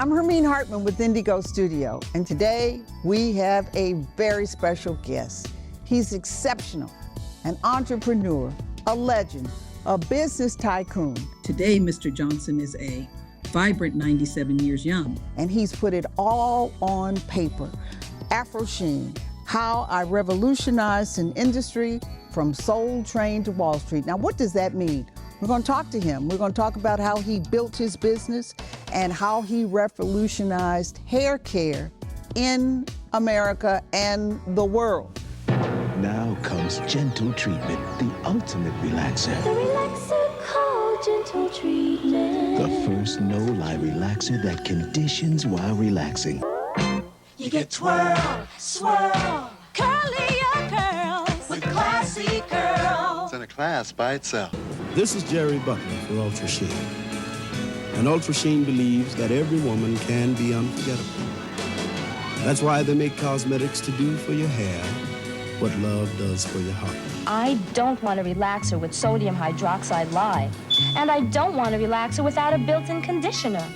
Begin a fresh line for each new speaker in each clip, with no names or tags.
I'm Hermene Hartman with NDIGO Studio, and today we have a very special guest. He's exceptional, an entrepreneur, a legend, a business tycoon.
Today, Mr. Johnson is a vibrant 97 years young.
And he's put it all on paper. Afro Sheen, How I Revolutionized an Industry from Soul Train to Wall Street. Now, what does that mean? We're going to talk to him. We're going to talk about how he built his business and how he revolutionized hair care in America and the world.
Now comes gentle treatment, the ultimate relaxer.
The relaxer called gentle treatment.
The first no-lie relaxer that conditions while relaxing.
You get twirl, swirl, curly your curls with classy curls.
It's in a class by itself.
This is Jerry Butler for Afro Sheen. And Afro Sheen believes that every woman can be unforgettable. That's why they make cosmetics to do for your hair what love does for your heart.
I don't want a relaxer with sodium hydroxide lye. And I don't want a relaxer without a built-in conditioner.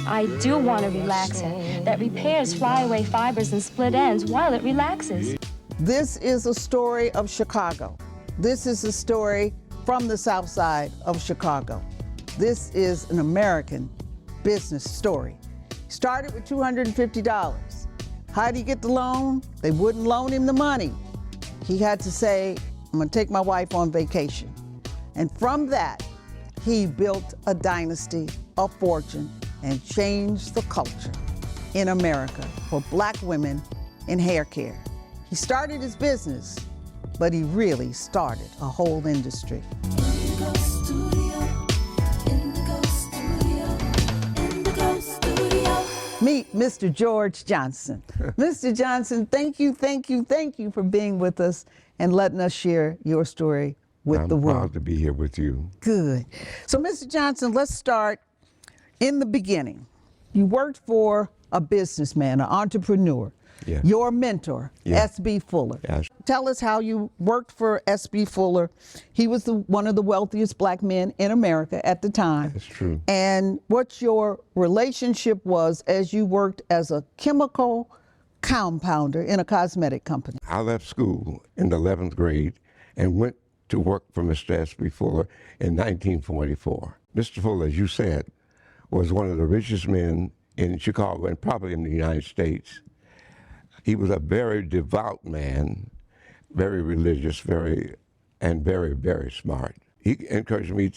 I do want a relaxer that repairs flyaway fibers and split ends while it relaxes.
This is a story of Chicago. This is a story from the South Side of Chicago. This is an American business story. Started with $250. How did he get the loan? They wouldn't loan him the money. He had to say, I'm gonna take my wife on vacation. And from that, he built a dynasty, a fortune, and changed the culture in America for Black women in hair care. He started his business, but he really started a whole industry.
NDIGO Studio, NDIGO Studio, NDIGO Studio.
Meet Mr. George Johnson. Mr. Johnson, thank you for being with us and letting us share your story with the world.
I'm proud to be here with you.
Good. So, Mr. Johnson, let's start in the beginning. You worked for a businessman, an entrepreneur.
Yes.
Your mentor,
Yes.
S.B. Fuller.
Yes.
Tell us how you worked for S.B. Fuller. He was one of the wealthiest Black men in America at the time.
That's true.
And what your relationship was as you worked as a chemical compounder in a cosmetic company.
I left school in the 11th grade and went to work for Mr. S.B. Fuller in 1944. Mr. Fuller, as you said, was one of the richest men in Chicago and probably in the United States. He was a very devout man, very religious, very, very smart. He encouraged me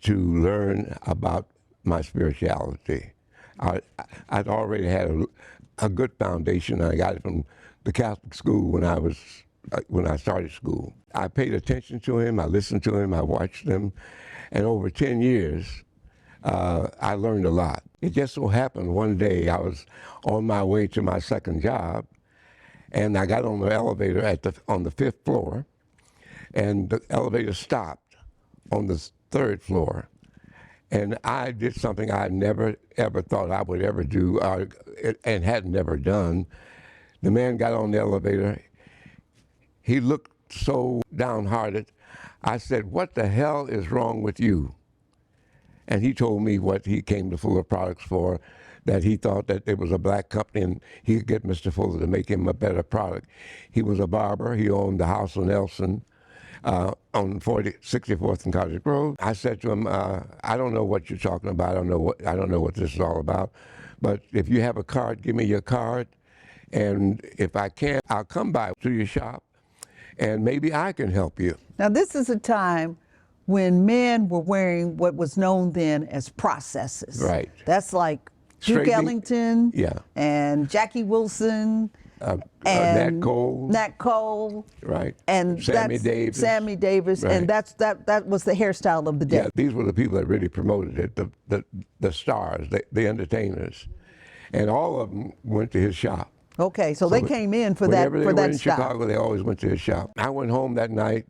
to learn about my spirituality. I'd already had a good foundation. I got it from the Catholic school when I started school. I paid attention to him, I listened to him, I watched him, and over 10 years, I learned a lot. It just so happened one day I was on my way to my second job, and I got on the elevator on the 5th floor, and the elevator stopped on the 3rd floor. And I did something I never, ever thought I would ever do and had never done. The man got on the elevator. He looked so downhearted. I said, "What the hell is wrong with you?" And he told me what he came to Fuller Products for, that he thought that it was a Black company and he could get Mr. Fuller to make him a better product. He was a barber. He owned the house on Nelson on 64th and Cottage Grove. I said to him, I don't know what you're talking about. I don't know what this is all about. But if you have a card, give me your card. And if I can, I'll come by to your shop and maybe I can help you.
Now, this is a time when men were wearing what was known then as processes.
Right.
That's like Duke
Straightening-
Ellington,
Yeah.
and Jackie Wilson,
Nat Cole.
Nat Cole,
Right.
and
Sammy
that's
Davis.
Sammy Davis,
Right.
and that was the hairstyle of the day.
Yeah, these were the people that really promoted it, the stars, the entertainers. And all of them went to his shop.
Okay, so they came in for that
Whenever they were in
style.
Chicago, they always went to his shop. I went home that night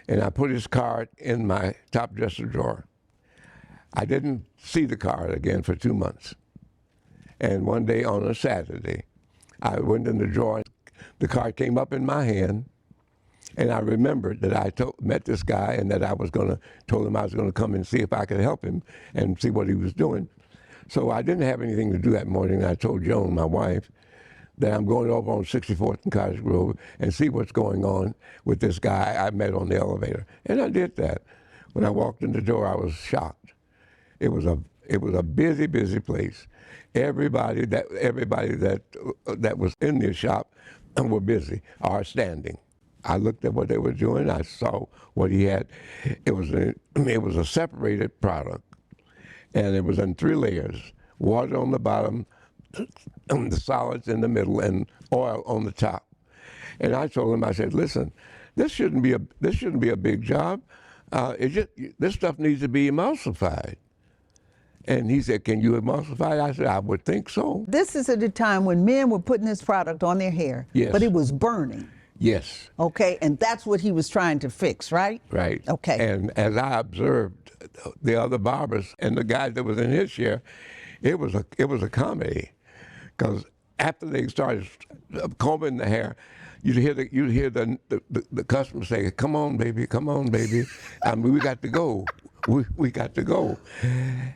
and I put his card in my top dresser drawer. I didn't see the card again for 2 months. And one day on a Saturday, I went in the drawer, the card came up in my hand, and I remembered that I met this guy and that told him I was gonna come and see if I could help him and see what he was doing. So I didn't have anything to do that morning. I told Joan, my wife, that I'm going over on 64th and Cottage Grove and see what's going on with this guy I met on the elevator. And I did that. When I walked in the door, I was shocked. It was a busy, busy place. Everybody that was in the shop were busy or standing. I looked at what they were doing. I saw what he had. It was a separated product, and it was in 3 layers: water on the bottom, the solids in the middle, and oil on the top. And I told him, I said, listen, this shouldn't be a big job. This stuff needs to be emulsified. And he said, can you emulsify it? I said, I would think so.
This is at a time when men were putting this product on their hair,
Yes.
but it was burning.
Yes.
Okay, and that's what he was trying to fix, right?
Right.
Okay.
And as I observed the other barbers and the guy that was in his chair, it was a comedy, because after they started combing the hair, you'd hear the customer say, "Come on, baby, come on, baby. I mean, we got to go. We got to go."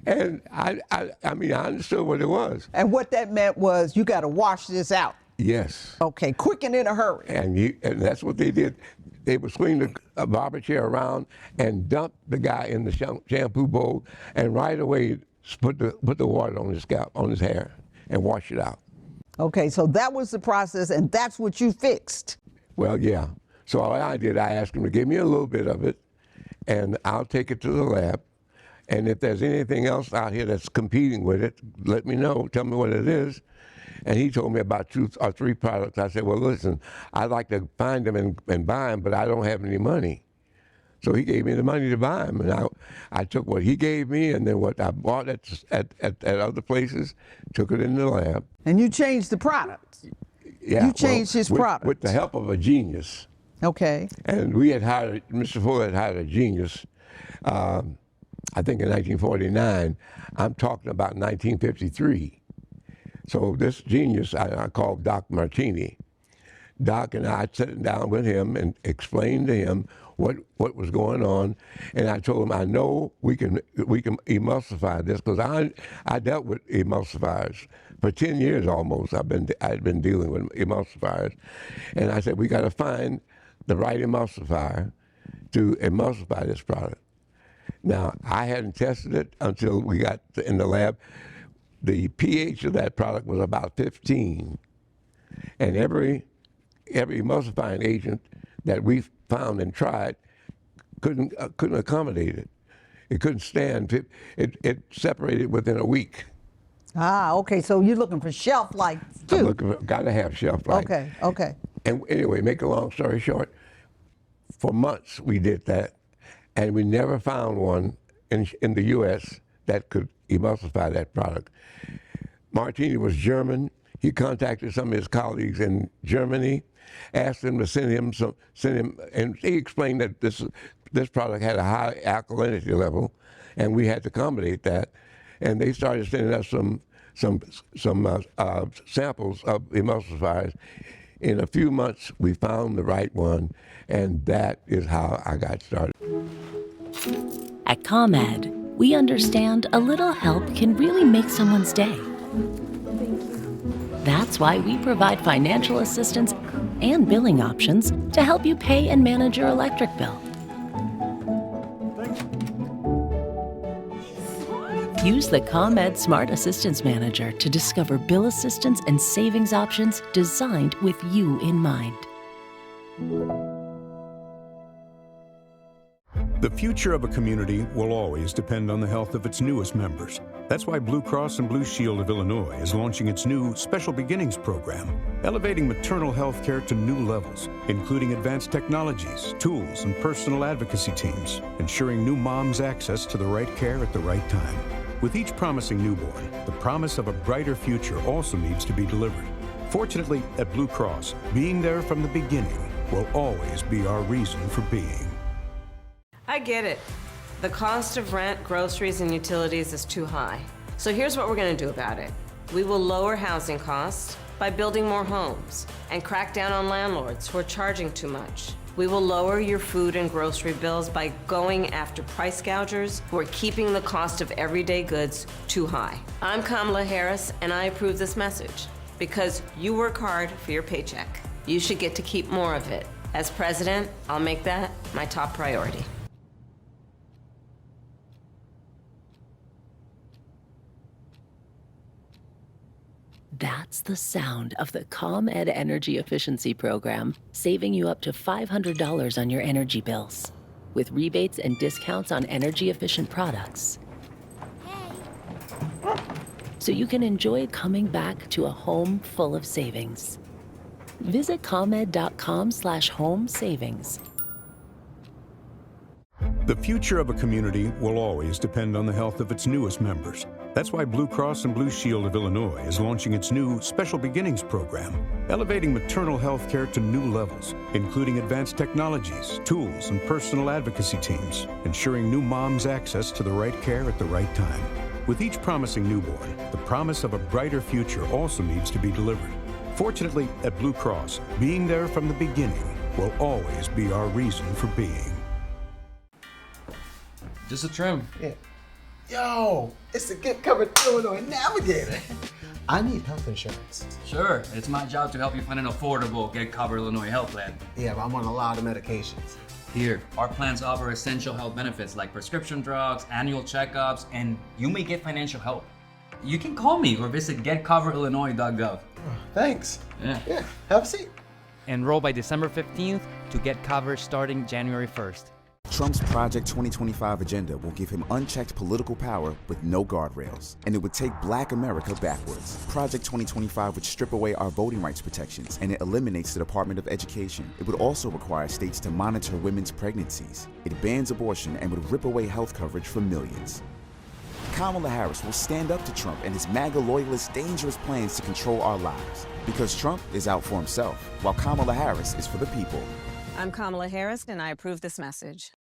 And I understood what it was.
And what that meant was, you got to wash this out.
Yes.
Okay, quick and in a hurry.
And that's what they did. They would swing a barber chair around and dump the guy in the shampoo bowl, and right away put the water on his scalp, on his hair, and wash it out.
Okay, so that was the process, and that's what you fixed.
Well, yeah. So all I did, I asked him to give me a little bit of it, and I'll take it to the lab. And if there's anything else out here that's competing with it, let me know. Tell me what it is. And he told me about 2 or 3 products. I said, well, listen, I'd like to find them and buy them, but I don't have any money. So he gave me the money to buy them. And I took what he gave me, and then what I bought at other places, took it in the lab.
And you changed the product.
Yeah,
You changed his product.
With the help of a genius.
Okay.
And Mr. Fuller had hired a genius, I think in 1949. I'm talking about 1953. So this genius, I called Doc Martini. Doc and I sat down with him and explained to him what was going on. And I told him, I know we can emulsify this, because I dealt with emulsifiers for 10 years almost. I'd been dealing with emulsifiers. And I said, we got to find the right emulsifier to emulsify this product. Now, I hadn't tested it until we got in the lab. The pH of that product was about 15. And every emulsifying agent that we found and tried couldn't accommodate it. It couldn't stand. It separated within a week.
Ah, okay, so you're looking for shelf life too.
Got to have shelf life.
Okay, okay.
And anyway, make a long story short, for months we did that, and we never found one in the U.S. that could emulsify that product. Martini was German. He contacted some of his colleagues in Germany, asked them to send him, and he explained that this product had a high alkalinity level, and we had to accommodate that. And they started sending us some samples of emulsifiers. In a few months, we found the right one, and that is how I got started.
At ComEd, we understand a little help can really make someone's day. That's why we provide financial assistance and billing options to help you pay and manage your electric bill. Use the ComEd Smart Assistance Manager to discover bill assistance and savings options designed with you in mind.
The future of a community will always depend on the health of its newest members. That's why Blue Cross and Blue Shield of Illinois is launching its new Special Beginnings program, elevating maternal health care to new levels, including advanced technologies, tools, and personal advocacy teams, ensuring new moms access to the right care at the right time. With each promising newborn, the promise of a brighter future also needs to be delivered. Fortunately, at Blue Cross, being there from the beginning will always be our reason for being.
I get it. The cost of rent, groceries, and utilities is too high. So here's what we're going to do about it. We will lower housing costs by building more homes and crack down on landlords who are charging too much. We will lower your food and grocery bills by going after price gougers who are keeping the cost of everyday goods too high. I'm Kamala Harris, and I approve this message because you work hard for your paycheck. You should get to keep more of it. As president, I'll make that my top priority.
That's the sound of the ComEd Energy Efficiency Program, saving you up to $500 on your energy bills, with rebates and discounts on energy-efficient products. So you can enjoy coming back to a home full of savings. Visit ComEd.com/home savings.
The future of a community will always depend on the health of its newest members. That's why Blue Cross and Blue Shield of Illinois is launching its new Special Beginnings program, elevating maternal health care to new levels, including advanced technologies, tools, and personal advocacy teams, ensuring new moms access to the right care at the right time. With each promising newborn, the promise of a brighter future also needs to be delivered. Fortunately, at Blue Cross, being there from the beginning will always be our reason for being.
Just a trim.
Yeah. Yo, it's the Get Covered Illinois Navigator. I need health insurance.
Sure, it's my job to help you find an affordable Get Covered Illinois health plan.
Yeah, but I'm on a lot of medications.
Here, our plans offer essential health benefits like prescription drugs, annual checkups, and you may get financial help. You can call me or visit getcoveredillinois.gov.
Oh, thanks.
Yeah.
Have a seat.
Enroll by December 15th to get coverage starting January 1st.
Trump's Project 2025 agenda will give him unchecked political power with no guardrails, and it would take Black America backwards. Project 2025 would strip away our voting rights protections, and it eliminates the Department of Education. It would also require states to monitor women's pregnancies. It bans abortion and would rip away health coverage for millions. Kamala Harris will stand up to Trump and his MAGA loyalists' dangerous plans to control our lives. Because Trump is out for himself, while Kamala Harris is for the people.
I'm Kamala Harris, and I approve this message.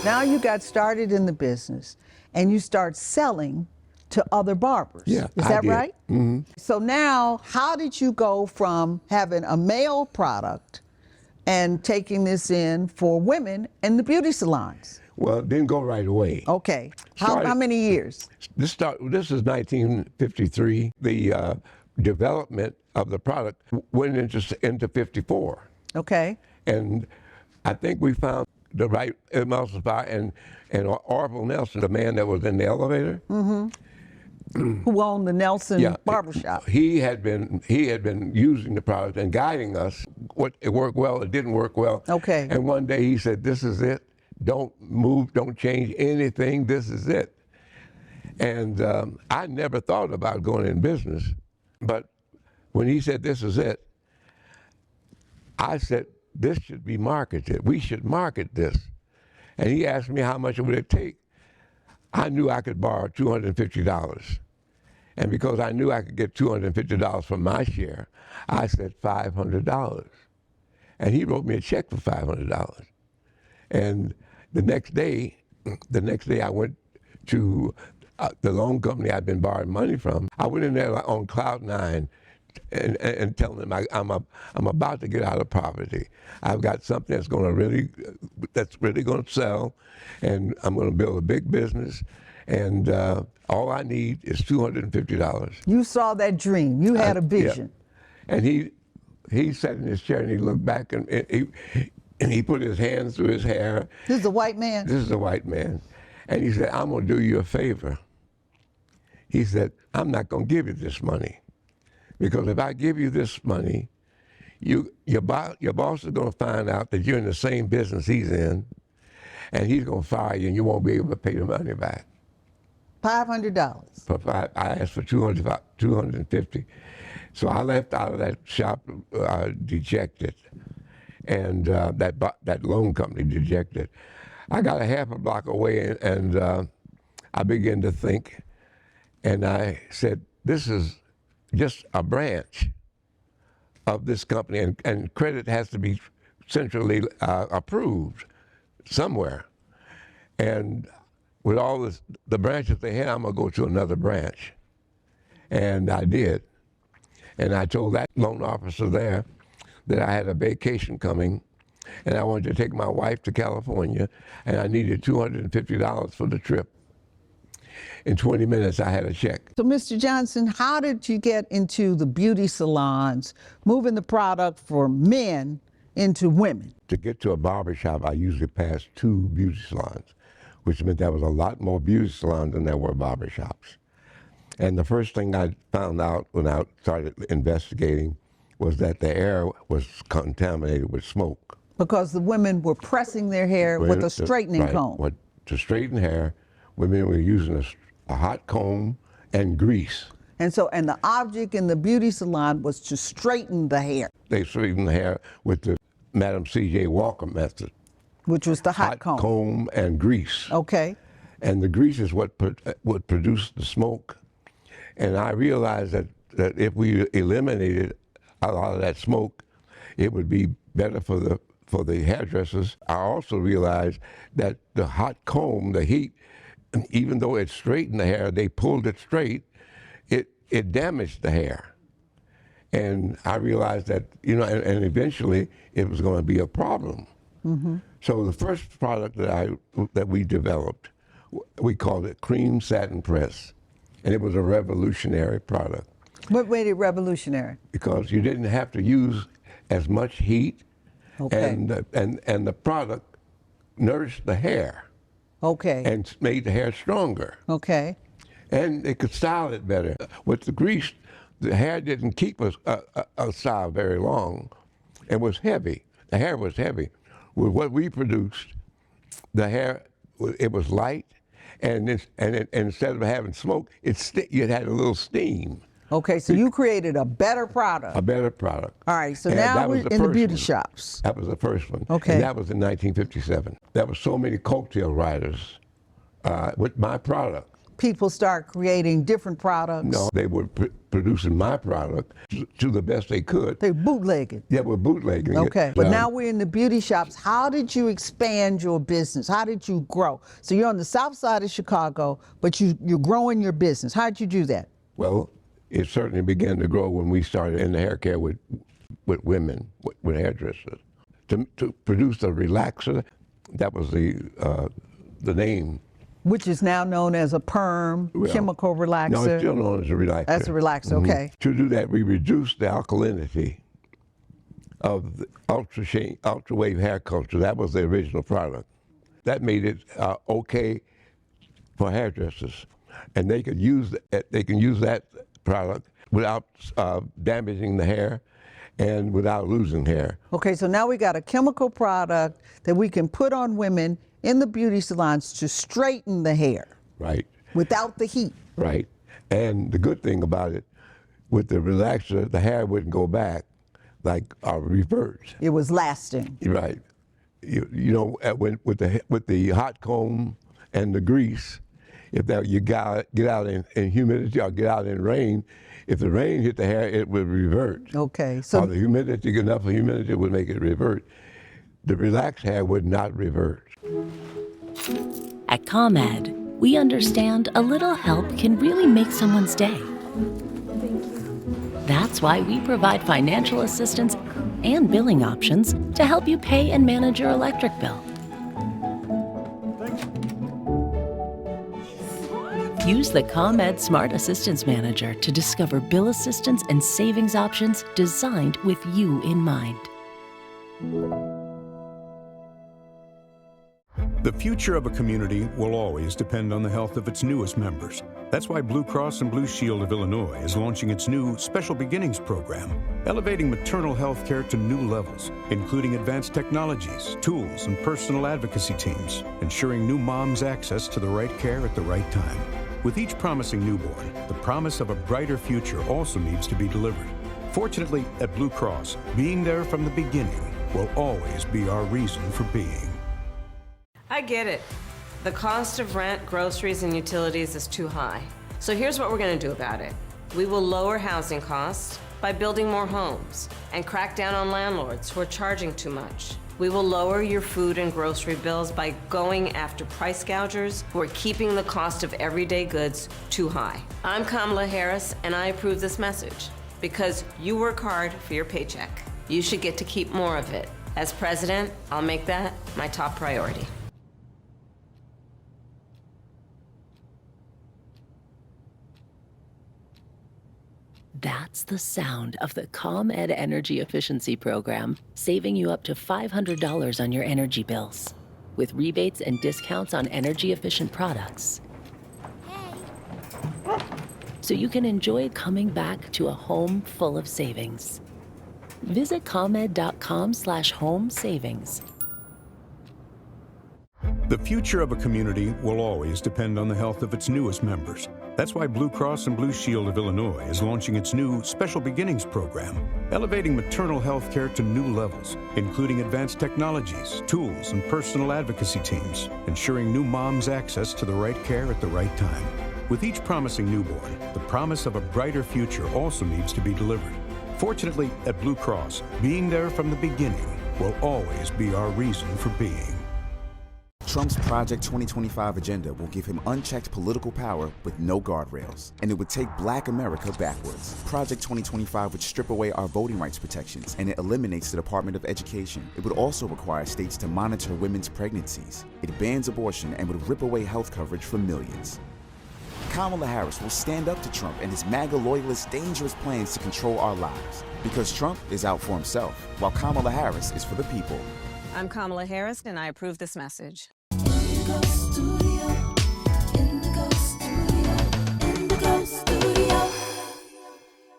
Now you got started in the business and you start selling to other barbers.
Yeah,
Is
I
that
did.
right?
Mm-hmm.
So now, how did you go from having a male product and taking this in for women in the beauty salons?
Well, it didn't go right away.
Okay. How many years?
This is 1953. The development of the product went into 54.
Okay.
And I think we found the right emulsifier, and Orville Nelson, the man that was in the elevator.
Mm-hmm. Who owned the Nelson barbershop.
He had been using the product and guiding us. It worked well, it didn't work well.
Okay.
And one day he said, "This is it. Don't move, don't change anything, this is it." And I never thought about going in business, but when he said, "This is it," I said, "This should be marketed. We should market this." And he asked me how much it would take. I knew I could borrow $250. And because I knew I could get $250 from my share, I said $500. And he wrote me a check for $500. And the next day I went to the loan company I'd been borrowing money from. I went in there on cloud nine and telling them I'm about to get out of poverty. I've got something that's really going to sell, and I'm going to build a big business, and all I need is $250.
You saw that dream. You had a vision.
Yeah. And he sat in his chair and he looked back and he put his hands through his hair.
This is a white man?
This is a white man. And he said, "I'm going to do you a favor." He said, "I'm not going to give you this money. Because if I give you this money, your boss is going to find out that you're in the same business he's in, and he's going to fire you, and you won't be able to pay the money back."
$500.
I asked for $250. So I left out of that shop dejected, and that loan company dejected. I got a half a block away, and I began to think, and I said, "This is just a branch of this company, and credit has to be centrally approved somewhere. And with all the branches they have, I'm gonna go to another branch." And I did. And I told that loan officer there that I had a vacation coming and I wanted to take my wife to California and I needed $250 for the trip. In 20 minutes, I had a check.
So, Mr. Johnson, how did you get into the beauty salons, moving the product for men into women?
To get to a barbershop, I usually passed 2 beauty salons, which meant there was a lot more beauty salons than there were barbershops. And the first thing I found out when I started investigating was that the air was contaminated with smoke.
Because the women were pressing their hair with a straightening comb.
To straighten hair, women were using a hot comb and grease.
And the object in the beauty salon was to straighten the hair.
They straightened the hair with the Madam C.J. Walker method.
Which was the hot comb.
Comb and grease.
Okay.
And the grease is what produced the smoke. And I realized that if we eliminated a lot of that smoke, it would be better for the hairdressers. I also realized that the hot comb, the heat, even though it straightened the hair, they pulled it straight, it damaged the hair. And I realized that, and eventually it was going to be a problem. Mm-hmm. So the first product that we developed, we called it Cream Satin Press. And it was a revolutionary product.
What made it revolutionary?
Because you didn't have to use as much heat, and the product nourished the hair.
Okay.
And made the hair stronger.
Okay.
And it could style it better. With the grease, the hair didn't keep a style very long. It was heavy. The hair was heavy. With what we produced, the hair, it was light, and instead of having smoke, it had a little steam.
Okay, so you created a better product.
A better product.
All right, so now we're in the beauty shops.
That was the first one.
Okay.
And that was in 1957. There were so many cocktail writers with my product.
People start creating different products.
No, they were producing my product to the best they could.
They bootlegging.
Yeah, we're bootlegging.
Okay, but now we're in the beauty shops. How did you expand your business? How did you grow? So you're on the south side of Chicago, but you're growing your business. How did you do that?
Well, it certainly began to grow when we started in the hair care with women, with hairdressers. To produce a relaxer, that was the name.
Which is now known as a perm, chemical relaxer.
No, it's still known as a relaxer.
As a relaxer, okay.
To do that, we reduced the alkalinity of the Afro Sheen, ultra-wave hair culture. That was the original product. That made it okay for hairdressers. And they could use that product without damaging the hair and without losing hair.
Okay, so now we got a chemical product that we can put on women in the beauty salons to straighten the hair.
Right.
Without the heat.
Right. And the good thing about it, with the relaxer, the hair wouldn't go back like revert.
It was lasting.
Right. With the hot comb and the grease, if you get out in humidity or get out in rain, if the rain hit the hair, it would revert.
Okay. So
or the humidity, enough humidity would make it revert. The relaxed hair would not revert.
At ComEd, we understand a little help can really make someone's day. That's why we provide financial assistance and billing options to help you pay and manage your electric bill. Use the ComEd Smart Assistance Manager to discover bill assistance and savings options designed with you in mind.
The future of a community will always depend on the health of its newest members. That's why Blue Cross and Blue Shield of Illinois is launching its new Special Beginnings program, elevating maternal health care to new levels, including advanced technologies, tools, and personal advocacy teams, ensuring new moms access to the right care at the right time. With each promising newborn, the promise of a brighter future also needs to be delivered. Fortunately, at Blue Cross, being there from the beginning will always be our reason for being.
I get it. The cost of rent, groceries, and utilities is too high. So here's what we're going to do about it. We will lower housing costs by building more homes and crack down on landlords who are charging too much. We will lower your food and grocery bills by going after price gougers who are keeping the cost of everyday goods too high. I'm Kamala Harris, and I approve this message because you work hard for your paycheck. You should get to keep more of it. As president, I'll make that my top priority.
That's the sound of the ComEd Energy Efficiency Program, saving you up to $500 on your energy bills. With rebates and discounts on energy-efficient products. So you can enjoy coming back to a home full of savings. Visit ComEd.com/home savings.
The future of a community will always depend on the health of its newest members. That's why Blue Cross and Blue Shield of Illinois is launching its new Special Beginnings program, elevating maternal health care to new levels, including advanced technologies, tools, and personal advocacy teams, ensuring new moms access to the right care at the right time. With each promising newborn, the promise of a brighter future also needs to be delivered. Fortunately, at Blue Cross, being there from the beginning will always be our reason for being.
Trump's Project 2025 agenda will give him unchecked political power with no guardrails, and it would take Black America backwards. Project 2025 would strip away our voting rights protections, and it eliminates the Department of Education. It would also require states to monitor women's pregnancies. It bans abortion and would rip away health coverage for millions. Kamala Harris will stand up to Trump and his MAGA loyalists' dangerous plans to control our lives. Because Trump is out for himself, while Kamala Harris is for the people.
I'm Kamala Harris, and I approve this message.
NDIGO Studio, NDIGO Studio, NDIGO Studio.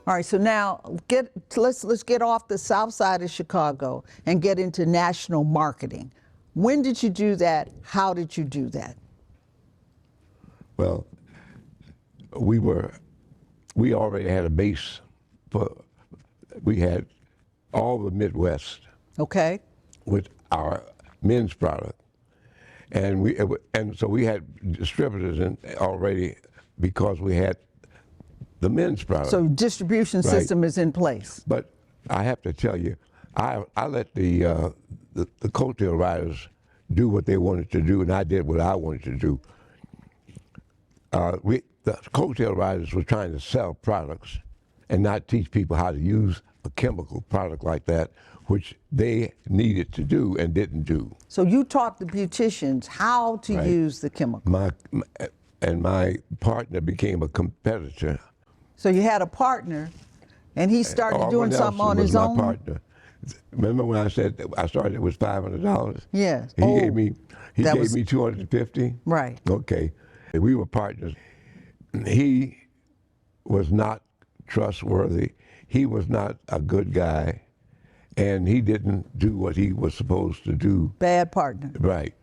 All right, so now let's get off the south side of Chicago and get into national marketing. When did you do that? How did you do that?
Well, we already had a base we had all the Midwest.
Okay.
With our men's product. And so we had distributors in already because we had the men's product.
So distribution system is in place.
But I have to tell you, I let the coattail riders do what they wanted to do, and I did what I wanted to do. The coattail riders were trying to sell products and not teach people how to use a chemical product like that, which they needed to do and didn't do.
So you taught the beauticians how to use the chemical.
My partner became a competitor.
So you had a partner, and he started doing something on his own?
My partner. Remember when I said I started with $500?
Yes.
He gave me $250.
Right.
Okay. We were partners. He was not trustworthy. He was not a good guy. And he didn't do what he was supposed to do.
Bad partner.
Right.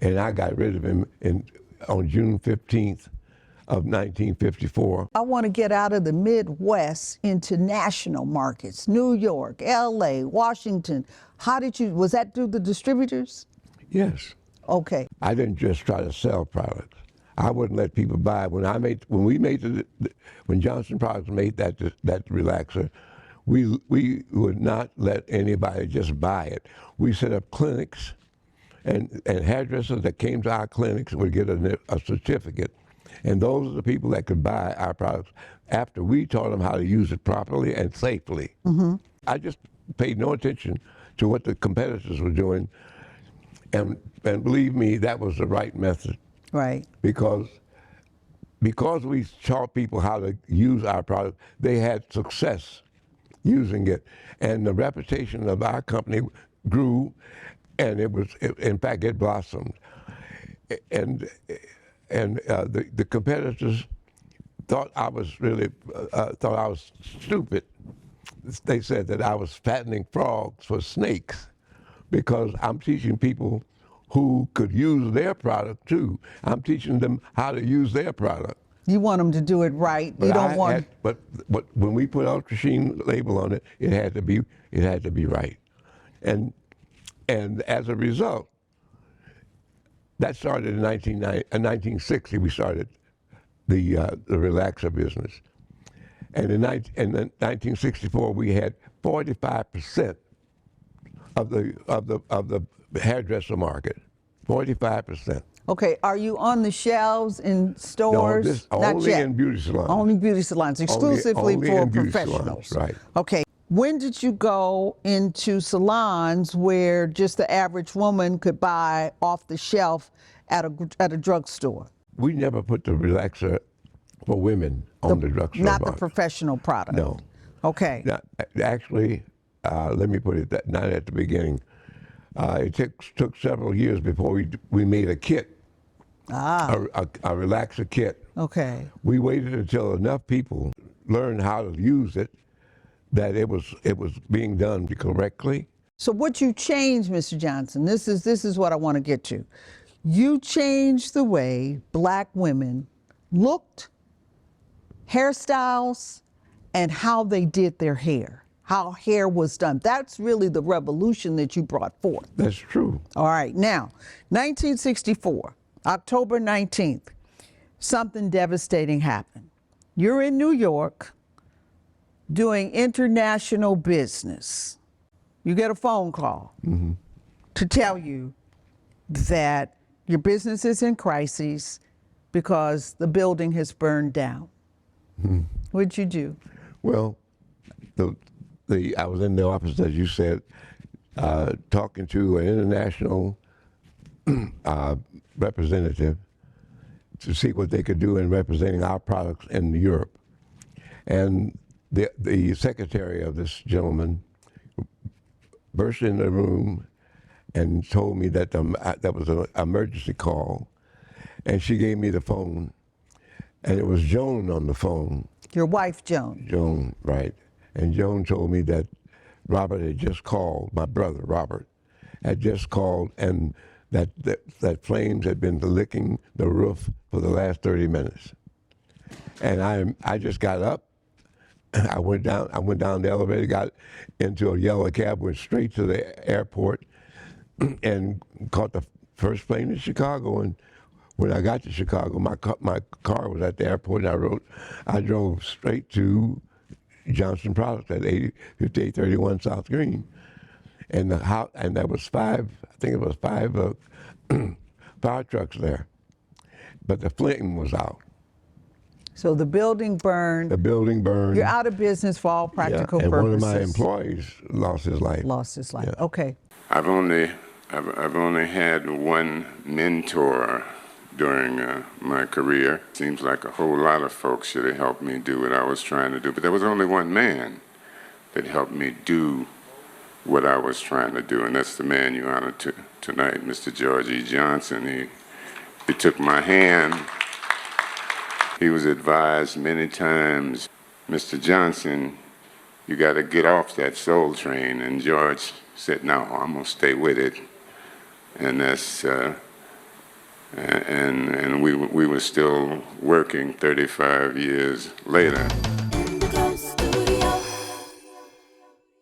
And I got rid of him on June 15th of 1954.
I want to get out of the Midwest into national markets, New York, LA, Washington. Was that through the distributors?
Yes.
Okay.
I didn't just try to sell products. I wouldn't let people buy. When Johnson Products made that relaxer, we would not let anybody just buy it. We set up clinics, and hairdressers that came to our clinics would get a certificate. And those are the people that could buy our products after we taught them how to use it properly and safely.
Mm-hmm.
I just paid no attention to what the competitors were doing. And believe me, that was the right method.
Right.
Because we taught people how to use our product, they had success using it. And the reputation of our company grew, and in fact, it blossomed. And the competitors thought I was stupid. They said that I was fattening frogs for snakes because I'm teaching people who could use their product too. I'm teaching them how to use their product.
You want them to do it right. You don't want.
But when we put Ultra Sheen label on it, it had to be right, and as a result, that started in 1960. We started the relaxer business, and in 1964 we had 45% of the hairdresser market. 45%.
Okay, are you on the shelves in stores?
No, this
Not
only
yet.
in beauty salons.
Only beauty salons, exclusively
only
for
in beauty
professionals.
salons, right.
Okay, when did you go into salons where just the average woman could buy off the shelf at a drugstore?
We never put the relaxer for women on the drugstore
Not
box.
the professional product?
No.
Okay.
Now, actually, let me put it that not at the beginning. It took several years before we made a kit, a relaxer kit.
Okay.
We waited until enough people learned how to use it that it was being done correctly.
So what you changed, Mr. Johnson, this is what I want to get to. You changed the way black women looked, hairstyles, and how they did their hair, how hair was done. That's really the revolution that you brought forth.
That's true.
All right, now, 1964, October 19th, something devastating happened. You're in New York doing international business. You get a phone call to tell you that your business is in crisis because the building has burned down. What'd you do?
Well, I was in the office, as you said, talking to an international representative to see what they could do in representing our products in Europe. And the secretary of this gentleman burst in the room and told me that that was an emergency call. And she gave me the phone, and it was Joan on the phone.
Your wife, Joan.
Joan, right. And Joan told me that Robert had just called, my brother, Robert, had just called, and that flames had been licking the roof for the last 30 minutes. And I just got up. I went down the elevator, got into a yellow cab, went straight to the airport, and caught the first plane to Chicago. And when I got to Chicago, my car was at the airport, and I drove straight to Johnson Products at 5831 South Green. And there was five fire trucks there, but the flame was out.
So the building burned.
The building burned.
You're out of business for all practical
and
purposes.
One of my employees lost his life.
Yeah. Okay.
I've only had one mentor during my career. Seems like a whole lot of folks should have helped me do what I was trying to do, but there was only one man that helped me do what I was trying to do, and that's the man you honor tonight, Mr. George E. Johnson. He took my hand. He was advised many times, Mr. Johnson, you got to get off that soul train. And George said, no, I'm going to stay with it. And that's, and we were still working 35 years later.